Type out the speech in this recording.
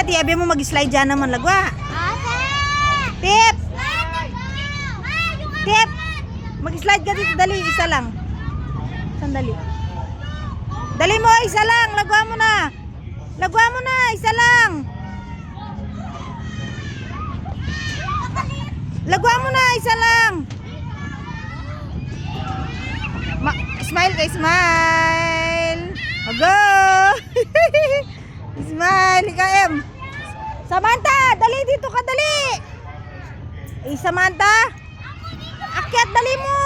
Daddy, abi mo mag-slide dyan naman lagwa. Tip! Tip! Mag-slide ka dito, dali, isa lang. Sandali. Dali mo, isa lang, lagwa mo na. Lagwa mo na, isa lang. Lagwa mo na, isa lang. Smile kay smile. Go! Smile, ikaw, M. Samantha, dali dito ka, dali. Samantha. Akyat, dali mo.